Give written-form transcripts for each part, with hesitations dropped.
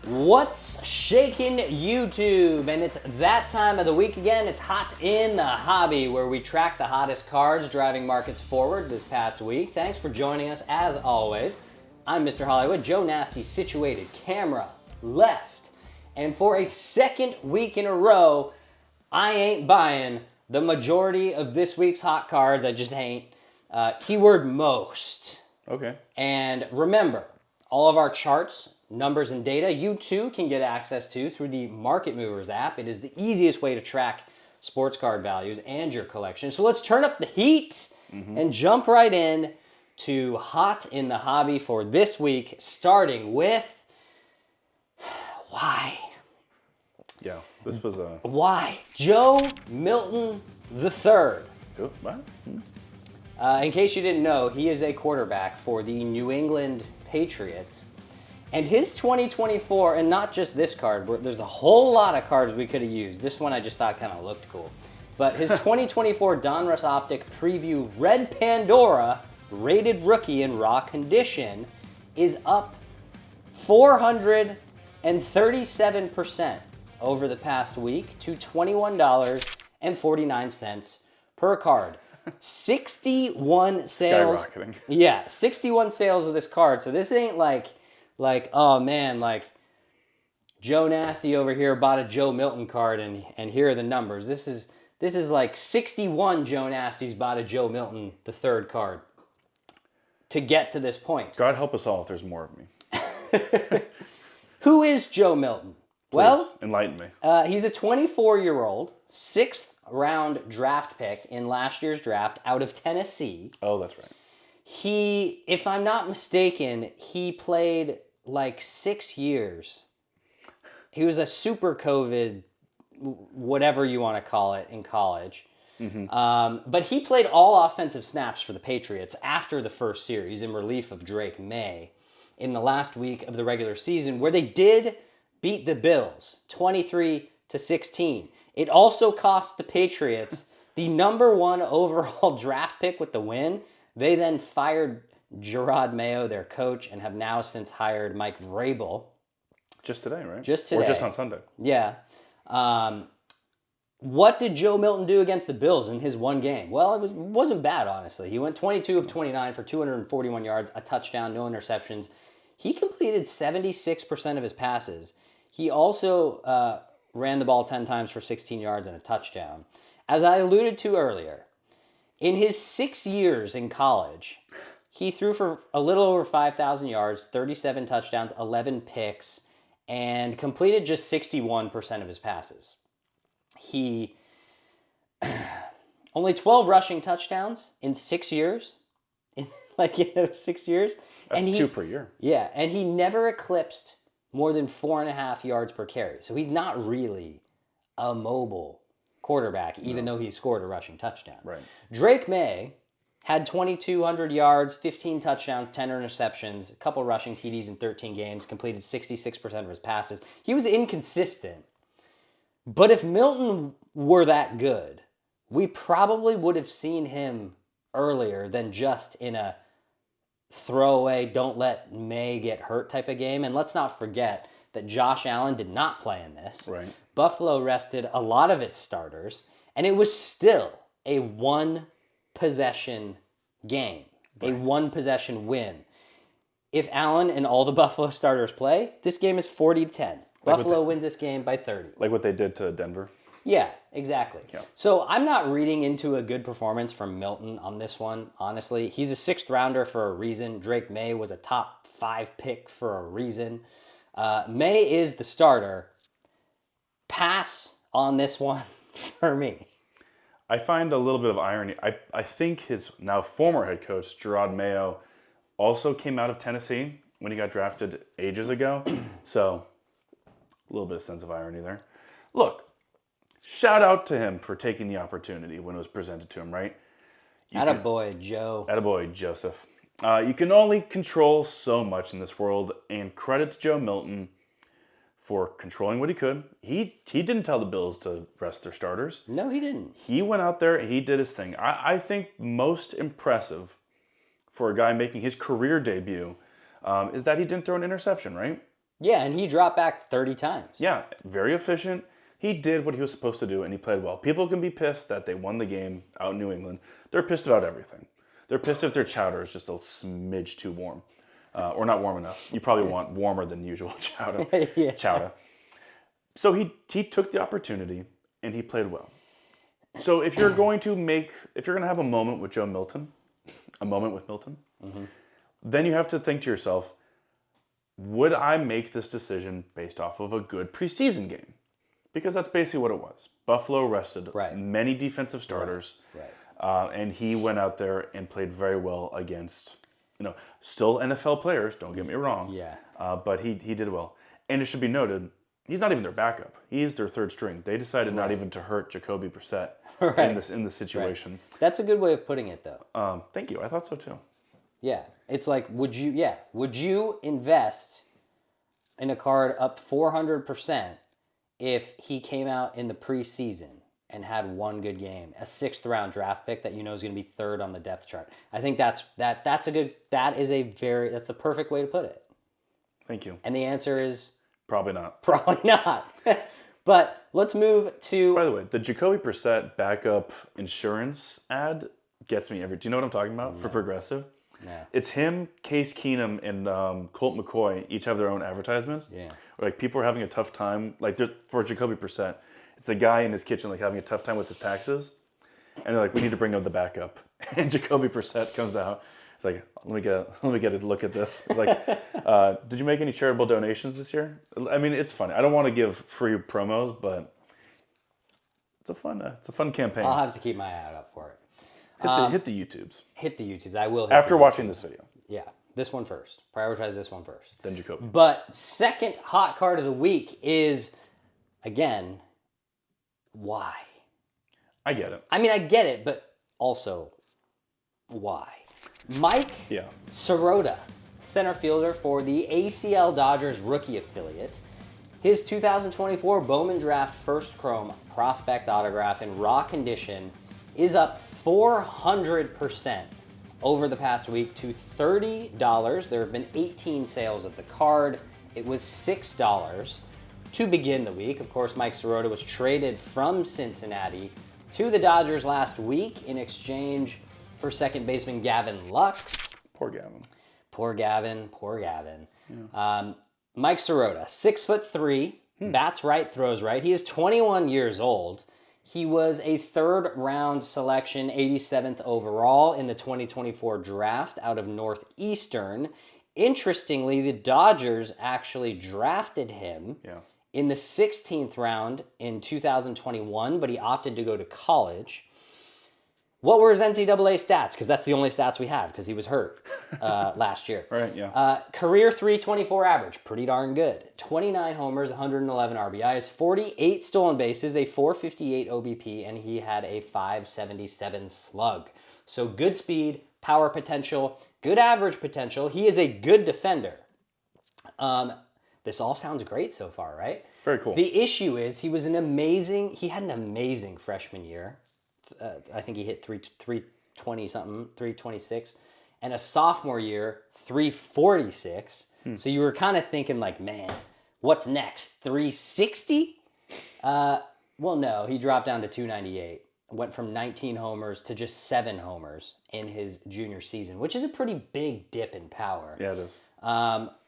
What's shaking YouTube? And it's that time of the week again. It's Hot in the Hobby, where we track the hottest cards driving markets forward this past week. Thanks for joining us as always. I'm Mr. Hollywood, Joe Nasty situated, camera left. And for a second week in a row, I ain't buying the majority of this week's hot cards. I just ain't. Keyword most. Okay. And remember, all of our charts, numbers, and data you too can get access to through the Market Movers app. It is the easiest way to track sports card values and your collection. So let's turn up the heat and jump right in to Hot in the Hobby for this week, starting with why? Yeah, this was a... Why? Joe Milton III. Oh, what? In case you didn't know, he is a quarterback for the New England Patriots. And his 2024, and not just this card, there's a whole lot of cards we could have used. This one I just thought kind of looked cool. But his 2024 Donruss Optic Preview Red Pandora rated rookie in raw condition is up 437% over the past week to $21.49 per card. 61 sales. Skyrocketing. Yeah, 61 sales of this card. So this ain't like, oh man, like Joe Nasty over here bought a Joe Milton card and here are the numbers. This is like 61 Joe Nasties bought a Joe Milton III card to get to this point. God help us all if there's more of me. Who is Joe Milton? Please, well, enlighten me. He's a 24-year-old, 6th round draft pick in last year's draft out of Tennessee. Oh, that's right. He, if I'm not mistaken, he played like 6 years. He was a super COVID, whatever you want to call it, in college. But he played all offensive snaps for the Patriots after the first series in relief of Drake May in the last week of the regular season, where they did beat the Bills 23-16. It also cost the Patriots the #1 overall draft pick with the win. They then fired Gerard Mayo, their coach, and have now since hired Mike Vrabel. Just today, right? Just today. Or just on Sunday. Yeah. What did Joe Milton do against the Bills in his one game? Well, it wasn't bad, honestly. He went 22 of 29 for 241 yards, a touchdown, no interceptions. He completed 76% of his passes. He also ran the ball 10 times for 16 yards and a touchdown. As I alluded to earlier, in his 6 years in college, he threw for a little over 5,000 yards, 37 touchdowns, 11 picks, and completed just 61% of his passes. He only 12 rushing touchdowns in 6 years, in those 6 years. That's and 2 per year. Yeah, and he never eclipsed more than 4.5 yards per carry. So he's not really a mobile quarterback, even though he scored a rushing touchdown. Right. Drake May had 2,200 yards, 15 touchdowns, 10 interceptions, a couple rushing TDs in 13 games, completed 66% of his passes. He was inconsistent. But if Milton were that good, we probably would have seen him earlier than just in a throwaway, don't let May get hurt type of game. And let's not forget that Josh Allen did not play in this. Right. Buffalo rested a lot of its starters, and it was still a one-possession game, a one-possession win. If Allen and all the Buffalo starters play, this game is 40-10. Buffalo wins this game by 30. Like what they did to Denver? Yeah, exactly. Yeah. So I'm not reading into a good performance from Milton on this one, honestly. He's a 6th rounder for a reason. Drake May was a top 5 pick for a reason. May is the starter. Pass on this one for me. I find a little bit of irony. I think his now former head coach, Gerard Mayo, also came out of Tennessee when he got drafted ages ago. So a little bit of sense of irony there. Look, shout out to him for taking the opportunity when it was presented to him, right? Attaboy, Joe. Attaboy, Joseph. You can only control so much in this world, and credit to Joe Milton for controlling what he could. He didn't tell the Bills to rest their starters. No, he didn't. He went out there, he did his thing. I think most impressive for a guy making his career debut is that he didn't throw an interception, right? Yeah, and he dropped back 30 times. Yeah, very efficient. He did what he was supposed to do, and he played well. People can be pissed that they won the game out in New England. They're pissed about everything. They're pissed if their chowder is just a smidge too warm, or not warm enough. You probably want warmer than usual chowder. Yeah. Chowder. So he took the opportunity and he played well. So if you're going to have a moment with Milton, then you have to think to yourself, would I make this decision based off of a good preseason game? Because that's basically what it was. Buffalo rested many defensive starters, and he went out there and played very well against, still NFL players. Don't get me wrong. Yeah. But he did well, and it should be noted, he's not even their backup. He's their third string. They decided not even to hurt Jacoby Brissett in this situation. Right. That's a good way of putting it, though. Thank you. I thought so too. Yeah, it's like, would you invest in a card up 400% if he came out in the preseason and had one good game, a 6th round draft pick that you know is going to be third on the depth chart? I think that's the perfect way to put it. Thank you. And the answer is probably not. Probably not. But let's move to. By the way, the Jacoby Brissett backup insurance ad gets me every. Do you know what I'm talking about for Progressive? Yeah. It's him, Case Keenum, and Colt McCoy each have their own advertisements. Yeah. Where, like, people are having a tough time. Like, for Jacoby Brissett, it's a guy in his kitchen, like, having a tough time with his taxes. And they're like, we need to bring up the backup. And Jacoby Brissett comes out. It's like, let me get a look at this. It's like, did you make any charitable donations this year? I mean, it's funny. I don't want to give free promos, but it's a fun campaign. I'll have to keep my eye out for it. Hit the YouTubes. Hit the YouTubes. I will. After watching this video. Yeah, this one first. Prioritize this one first. Then Jacoby. But second hot card of the week is, again, why? I get it. I mean, I get it, but also, why? Mike Sirota, center fielder for the ACL Dodgers rookie affiliate. His 2024 Bowman Draft First Chrome prospect autograph in raw condition is up 400% over the past week to $30. There have been 18 sales of the card. It was $6 to begin the week. Of course, Mike Sirota was traded from Cincinnati to the Dodgers last week in exchange for second baseman Gavin Lux. Poor Gavin. Poor Gavin. Yeah. Mike Sirota, 6'3", bats right, throws right. He is 21 years old. He was a third-round selection, 87th overall in the 2024 draft out of Northeastern. Interestingly, the Dodgers actually drafted him in the 16th round in 2021, but he opted to go to college. What were his NCAA stats? Because that's the only stats we have, because he was hurt last year. Right, yeah. Career .324 average, pretty darn good. 29 homers, 111 RBIs, 48 stolen bases, a .458 OBP, and he had a .577 slug. So good speed, power potential, good average potential. He is a good defender. This all sounds great so far, right? Very cool. The issue is he had an amazing freshman year. I think he hit 320 something, 326, and a sophomore year 346. So you were kind of thinking like, man, what's next? 360? Well, no, he dropped down to 298. Went from 19 homers to just 7 homers in his junior season, which is a pretty big dip in power. Yeah, it is.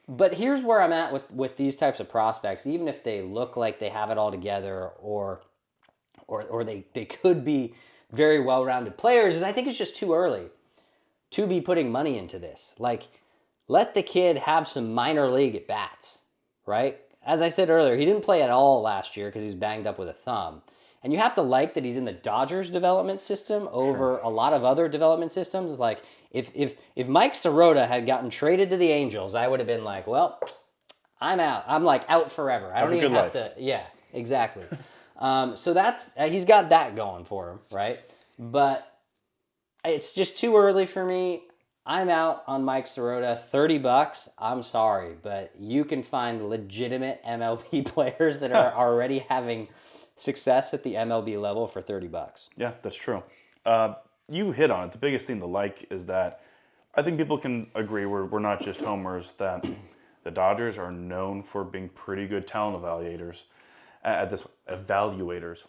But here's where I'm at with these types of prospects. Even if they look like they have it all together, or they could be very well-rounded players, is I think it's just too early to be putting money into this. Like, let the kid have some minor league at-bats, right? As I said earlier, he didn't play at all last year because he was banged up with a thumb. And you have to like that he's in the Dodgers development system over a lot of other development systems. Like, if Mike Sirota had gotten traded to the Angels, I would have been like, well, I'm out. I'm like out forever. I don't even have to. Yeah, exactly. So that's he's got that going for him, right? But it's just too early for me. I'm out on Mike Sirota. $30. I'm sorry, but you can find legitimate MLB players that are already having success at the MLB level for $30. Yeah, that's true. You hit on it. The biggest thing to like is that I think people can agree we're not just homers, that The Dodgers are known for being pretty good talent evaluators.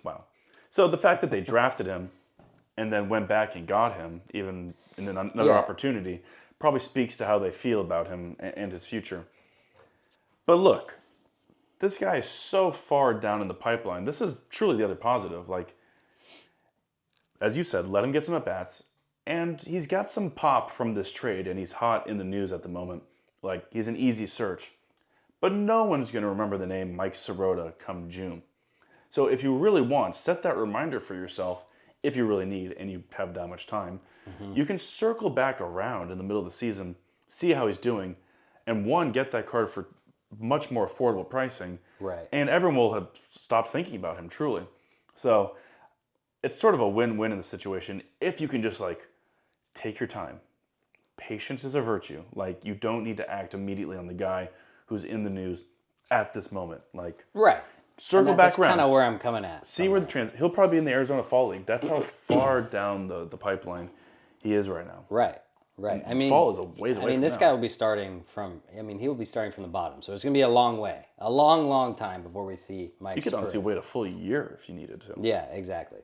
Wow. So the fact that they drafted him and then went back and got him, even in another opportunity, probably speaks to how they feel about him and his future. But look, this guy is so far down in the pipeline. This is truly the other positive. Like, as you said, let him get some at-bats. And he's got some pop from this trade, and he's hot in the news at the moment. Like, he's an easy search. But no one's going to remember the name Mike Sirota come June. So if you really want, set that reminder for yourself, if you really need, and you have that much time. You can circle back around in the middle of the season, see how he's doing, and get that card for much more affordable pricing. Right. And everyone will have stopped thinking about him, truly. So it's sort of a win-win in the situation if you can just, like, take your time. Patience is a virtue. Like, you don't need to act immediately on the guy who's in the news at this moment. Like, right. Circle back that's around. That's kind of where I'm coming at. See where he'll probably be in the Arizona Fall League. That's how far down the pipeline he is right now. Right. I mean, fall is a ways away. This guy will be starting from. He will be starting from the bottom. So it's going to be a long way, a long time before we see Mike. You could honestly wait a full year if you needed to. Yeah, exactly.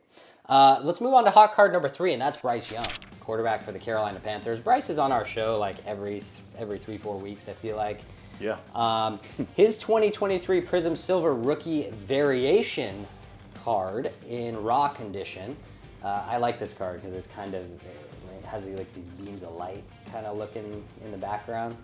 Let's move on to hot card number 3, and that's Bryce Young, quarterback for the Carolina Panthers. Bryce is on our show like every 3-4 weeks. I feel like. Yeah. His 2023 Prism Silver Rookie Variation card in raw condition. I like this card because it's kind of. It has these beams of light kind of looking in the background.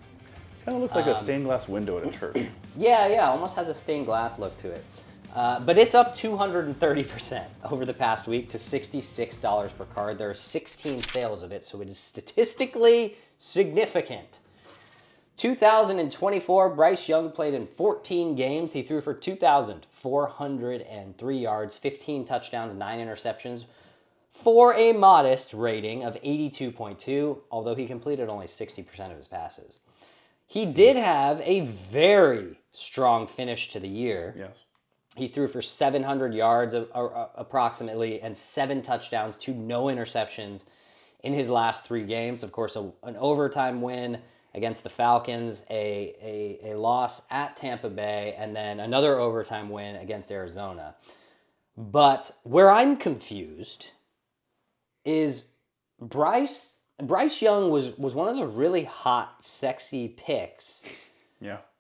It kind of looks like a stained glass window at a church. Yeah, almost has a stained glass look to it. But it's up 230% over the past week to $66 per card. There are 16 sales of it, so it is statistically significant. 2024, Bryce Young played in 14 games. He threw for 2,403 yards, 15 touchdowns, 9 interceptions, for a modest rating of 82.2, although he completed only 60% of his passes. He did have a very strong finish to the year. Yes. He threw for 700 yards approximately and 7 touchdowns to no interceptions in his last 3 games. Of course, an overtime win against the Falcons, a loss at Tampa Bay, and then another overtime win against Arizona. But where I'm confused is Bryce Young was one of the really hot, sexy picks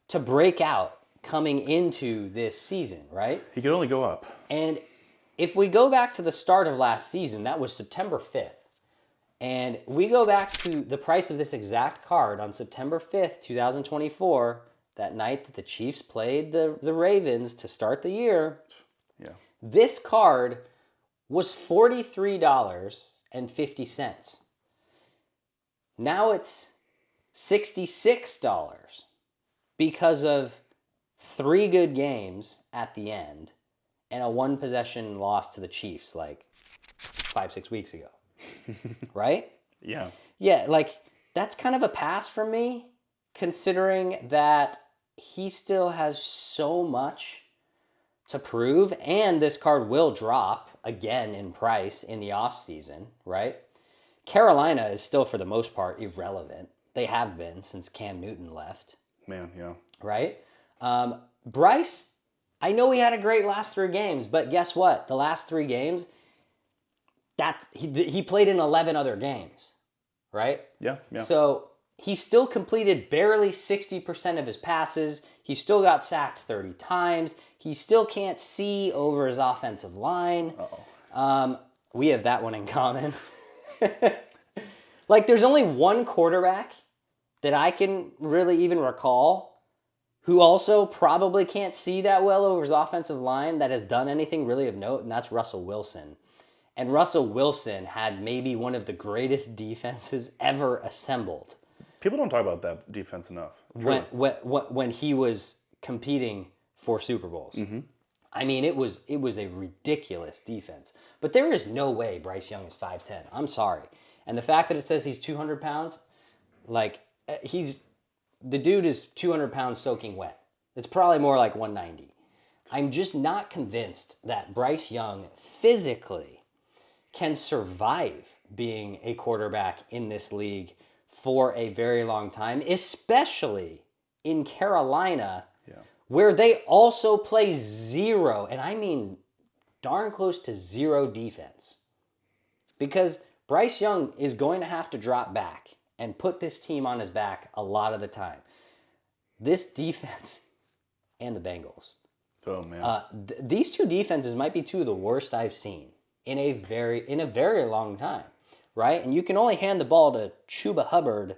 to break out coming into this season, right? He could only go up. And if we go back to the start of last season, that was September 5th. And we go back to the price of this exact card on September 5th, 2024, that night that the Chiefs played the Ravens to start the year. Yeah. This card was $43.50. Now it's $66 because of 3 good games at the end and a 1-possession loss to the Chiefs like 5-6 weeks ago. Right? Yeah. Yeah, like that's kind of a pass for me, considering that he still has so much to prove, and this card will drop again in price in the offseason, right? Carolina is still, for the most part, irrelevant. They have been since Cam Newton left. Man, yeah. Right? Bryce, I know he had a great last 3 games, but guess what? The last 3 games, he played in 11 other games, right? Yeah. So he still completed barely 60% of his passes. He still got sacked 30 times. He still can't see over his offensive line. We have that one in common. Like, there's only one quarterback that I can really even recall who also probably can't see that well over his offensive line that has done anything really of note, and that's Russell Wilson. And Russell Wilson had maybe one of the greatest defenses ever assembled. People don't talk about that defense enough. When he was competing for Super Bowls. Mm-hmm. I mean, it was a ridiculous defense. But there is no way Bryce Young is 5'10". I'm sorry. And the fact that it says he's 200 pounds, like, the dude is 200 pounds soaking wet. It's probably more like 190. I'm just not convinced that Bryce Young physically can survive being a quarterback in this league for a very long time, especially in Carolina, Yeah. where they also play zero, and I mean darn close to zero defense. Because Bryce Young is going to have to drop back and put this team on his back a lot of the time. This defense and the Bengals. Oh, man. These two defenses might be two of the worst I've seen in a very long time, right? And you can only hand the ball to Chuba Hubbard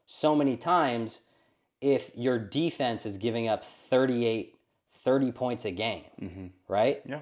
so many times if your defense is giving up 30 points a game, right? Yeah.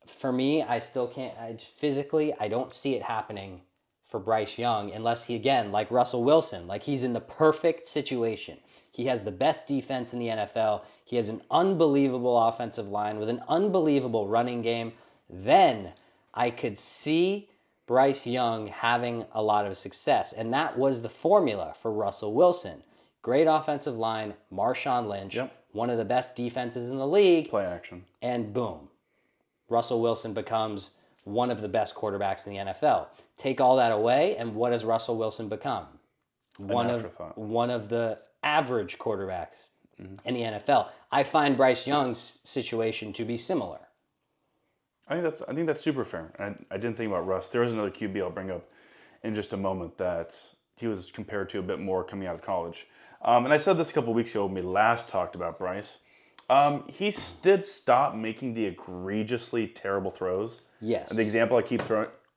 For me, I still can't, physically, I don't see it happening for Bryce Young unless he, again, like Russell Wilson, like he's in the perfect situation. He has the best defense in the NFL. He has an unbelievable offensive line with an unbelievable running game. Then I could see Bryce Young having a lot of success. And that was the formula for Russell Wilson. Great offensive line, Marshawn Lynch, one of the best defenses in the league. Play action. And boom, Russell Wilson becomes one of the best quarterbacks in the NFL. Take all that away, and what does Russell Wilson become? One of the average quarterbacks in the NFL. I find Bryce Young's situation to be similar. I think that's super fair. And I didn't think about Russ. There is another QB I'll bring up in just a moment that he was compared to a bit more coming out of college. And I said this a couple weeks ago when we last talked about Bryce. He did stop making the egregiously terrible throws. Yes. And the example I keep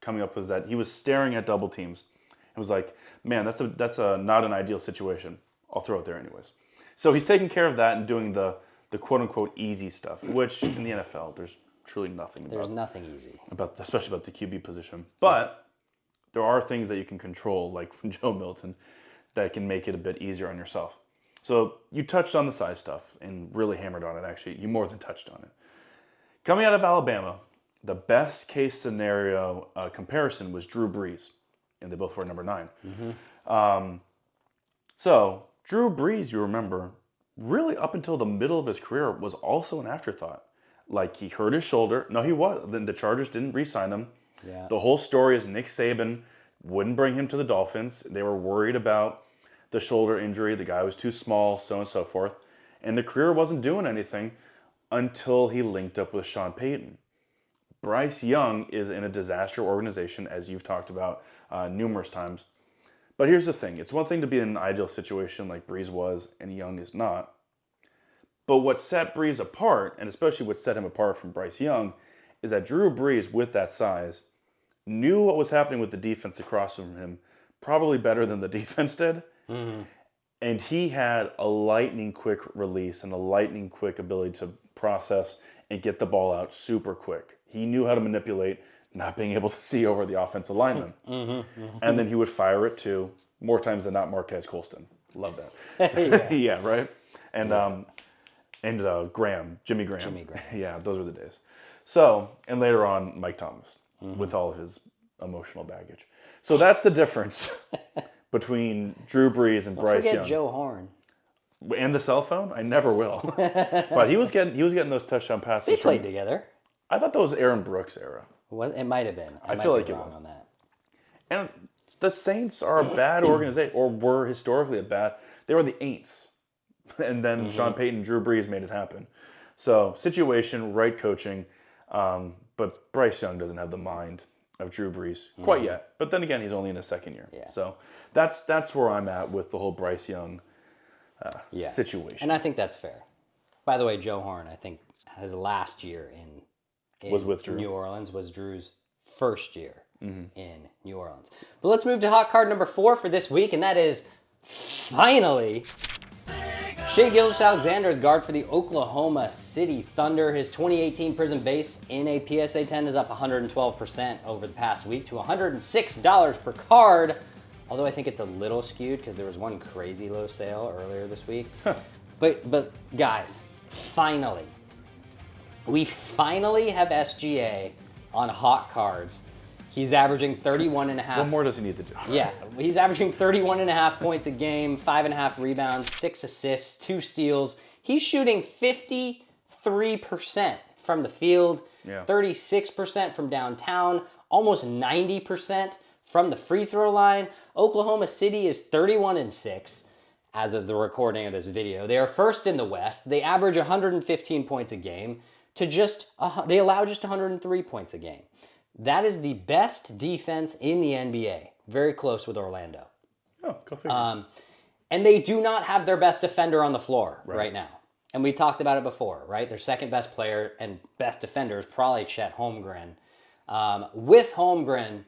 coming up was that he was staring at double teams. It was like, man, that's a not an ideal situation. I'll throw it there anyways. So he's taking care of that and doing the quote unquote easy stuff, which in the NFL there's truly nothing. There's nothing easy especially about the QB position. But there are things that you can control, like from Joe Milton, that can make it a bit easier on yourself. So you touched on the size stuff and really hammered on it, actually. You more than touched on it. Coming out of Alabama, the best case scenario comparison was Drew Brees, and they both were number 9. So Drew Brees, you remember, really up until the middle of his career was also an afterthought. Like he hurt his shoulder. No, he was. Then the Chargers didn't re-sign him. Yeah. The whole story is Nick Saban wouldn't bring him to the Dolphins. They were worried about the shoulder injury. The guy was too small, so on and so forth. And the career wasn't doing anything until he linked up with Sean Payton. Bryce Young is in a disaster organization, as you've talked about numerous times. But here's the thing. It's one thing to be in an ideal situation like Brees was and Young is not. But what set Brees apart, and especially what set him apart from Bryce Young, is that Drew Brees, with that size, knew what was happening with the defense across from him probably better than the defense did. Mm-hmm. And he had a lightning quick release and a lightning quick ability to process and get the ball out super quick. He knew how to manipulate not being able to see over the offensive lineman. And then he would fire it to, more times than not, Marquez Colston. Love that. Yeah, right? And Jimmy Graham. Yeah, those were the days. So, and later on, Mike Thomas, with all of his emotional baggage. So that's the difference between Drew Brees and Bryce Young. Forget Joe Horn. And the cell phone? I never will. But he was getting those touchdown passes. They played together. I thought that was Aaron Brooks' era. It might have been. I feel like it was. On that. And the Saints are a bad organization, or were historically they were the Aints. And then Sean Payton, Drew Brees made it happen. So, situation, right coaching. But Bryce Young doesn't have the mind of Drew Brees quite yet. But then again, he's only in his second year. Yeah. So, that's where I'm at with the whole Bryce Young situation. And I think that's fair. By the way, Joe Horn, I think, his last year in was with Drew. New Orleans was Drew's first year in New Orleans. But let's move to hot card number 4 for this week, and that is finally Shai Gilgeous-Alexander, guard for the Oklahoma City Thunder. His 2018 Prism base in a PSA 10 is up 112% over the past week to $106 per card. Although I think it's a little skewed because there was one crazy low sale earlier this week. But guys, finally, we finally have SGA on hot cards. He's averaging 31.5. What more does he need to do? Yeah, he's averaging 31.5 points a game, 5.5 rebounds, 6 assists, 2 steals. He's shooting 53% from the field, 36% from downtown, almost 90% from the free throw line. Oklahoma City is 31-6. as of the recording of this video. They are first in the West. They average 115 points a game to they allow just 103 points a game. That is the best defense in the NBA. Very close with Orlando. Oh, go figure. And they do not have their best defender on the floor right now. And we talked about it before, right? Their second best player and best defender is probably Chet Holmgren. With Holmgren,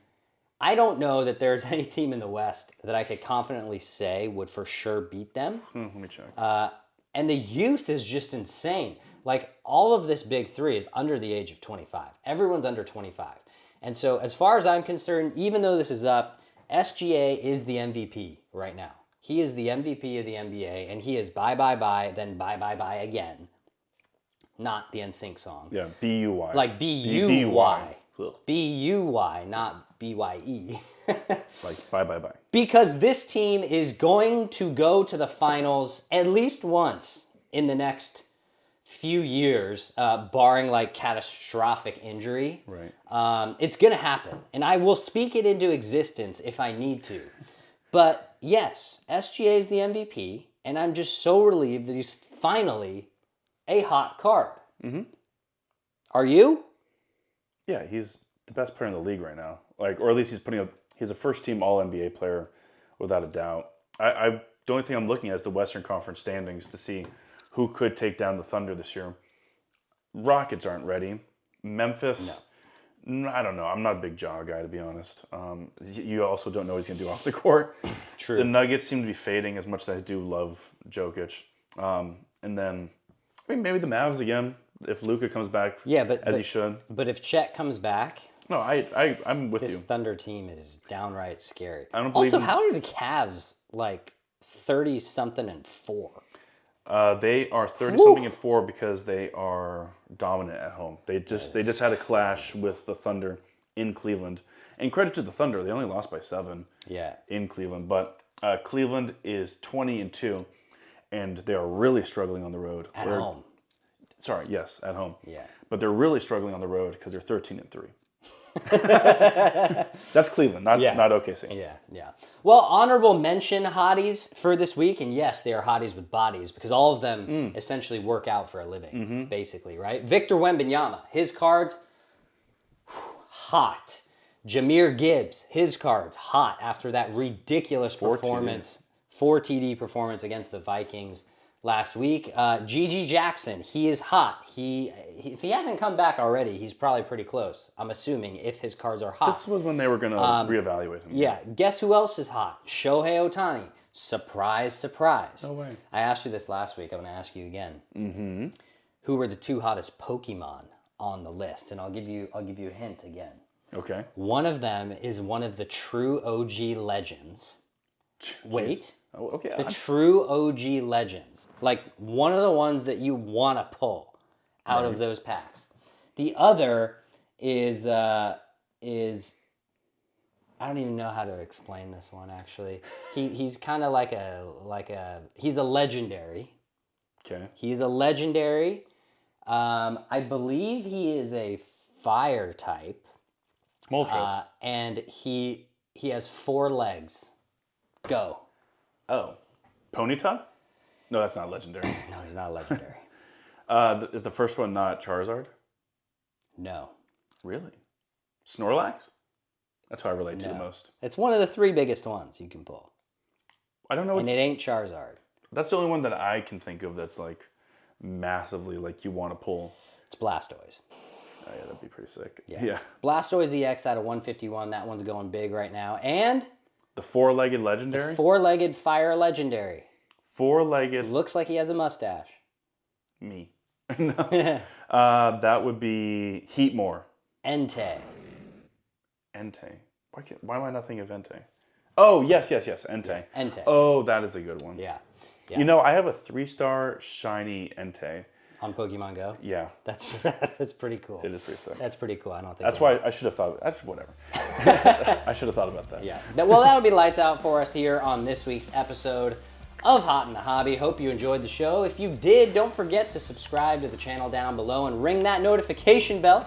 I don't know that there's any team in the West that I could confidently say would for sure beat them. Let me check. And the youth is just insane. Like, all of this big three is under the age of 25. Everyone's under 25. And so as far as I'm concerned, even though this is up, SGA is the MVP right now. He is the MVP of the NBA, and he is bye, bye, bye, then bye, bye, bye again. Not the NSYNC song. Yeah, B-U-Y. Like B-U-Y. Ugh. B-U-Y, not B-Y-E. Like bye, bye, bye. Because this team is going to go to the finals at least once in the next few years, barring like catastrophic injury. Right. It's going to happen. And I will speak it into existence if I need to. But yes, SGA is the MVP, and I'm just so relieved that he's finally a hot card. Mm-hmm. Are you? Yeah, he's the best player in the league right now. Like, or at least he's a first-team All-NBA player, without a doubt. The only thing I'm looking at is the Western Conference standings to see who could take down the Thunder this year. Rockets aren't ready. Memphis, I don't know. I'm not a big Ja guy, to be honest. You also don't know what he's going to do off the court. True. The Nuggets seem to be fading as much as I do love Jokic. And then, I mean, maybe the Mavs again, if Luka comes back as he should. But if Chet comes back... No, I'm with you. This Thunder team is downright scary. I don't believe also, how are the Cavs like 30-something and 4? They are 30-something and 4 because they are dominant at home. They just had a clash with the Thunder in Cleveland. And credit to the Thunder, they only lost by 7 in Cleveland. But Cleveland is 20-2, and they are really struggling on the road. At home. Sorry, yes, at home. Yeah. But they're really struggling on the road because they're 13-3. That's Cleveland, not OKC. Yeah. Well, honorable mention hotties for this week, and yes, they are hotties with bodies because all of them essentially work out for a living, basically, right? Victor Wembanyama, his cards, hot. Jahmyr Gibbs, his cards, hot after that ridiculous performance, 4 TD performance against the Vikings last week. Gigi Jackson, he is hot. If he hasn't come back already, he's probably pretty close, I'm assuming, if his cards are hot. This was when they were going to reevaluate him. Yeah. Guess who else is hot? Shohei Ohtani. Surprise, surprise. No way. I asked you this last week. I'm going to ask you again. Mm-hmm. Who were the 2 hottest Pokemon on the list? And I'll give you a hint again. Okay. One of them is one of the true OG legends. Jeez. Wait. Oh, okay. The true OG legends. Like, one of the ones that you want to pull out of those packs. The other is I don't even know how to explain this one, actually. He's kind of like he's a legendary. Okay. He's a legendary. I believe he is a fire type. Moltres. And he has 4 legs. Go. Oh. Ponyta? No, that's not legendary. No, he's not a legendary. Is the first one not Charizard? No. Really? Snorlax? That's how I relate to the most. It's one of the 3 biggest ones you can pull. I don't know. And it ain't Charizard. That's the only one that I can think of that's like massively like you want to pull. It's Blastoise. Oh, yeah, that'd be pretty sick. Yeah. Blastoise EX out of 151. That one's going big right now. And the 4-legged legendary? The 4-legged fire legendary. 4-legged. Looks like he has a mustache. Me. No. That would be Heatmore. Entei. Why am I not thinking of Entei? Oh, yes, Entei. Yeah, Entei. Oh, that is a good one. Yeah. You know, I have a 3-star shiny Entei. On Pokemon Go? Yeah. That's pretty cool. It is pretty sick. That's pretty cool. I don't think that's why I should have thought. That's whatever. I should have thought about that. Yeah. Well, that'll be lights out for us here on this week's episode of Hot in the Hobby. Hope you enjoyed the show. If you did, don't forget to subscribe to the channel down below and ring that notification bell.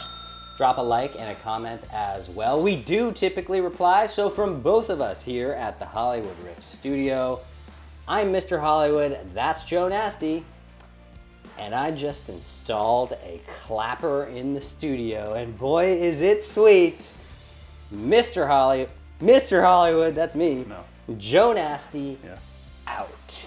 Drop a like and a comment as well. We do typically reply, so from both of us here at the Hollywood Rip Studio, I'm Mr. Hollywood, that's Joe Nasty, and I just installed a clapper in the studio, and boy, is it sweet. Mr. Hollywood, that's me. No. Joe Nasty, Yeah. out.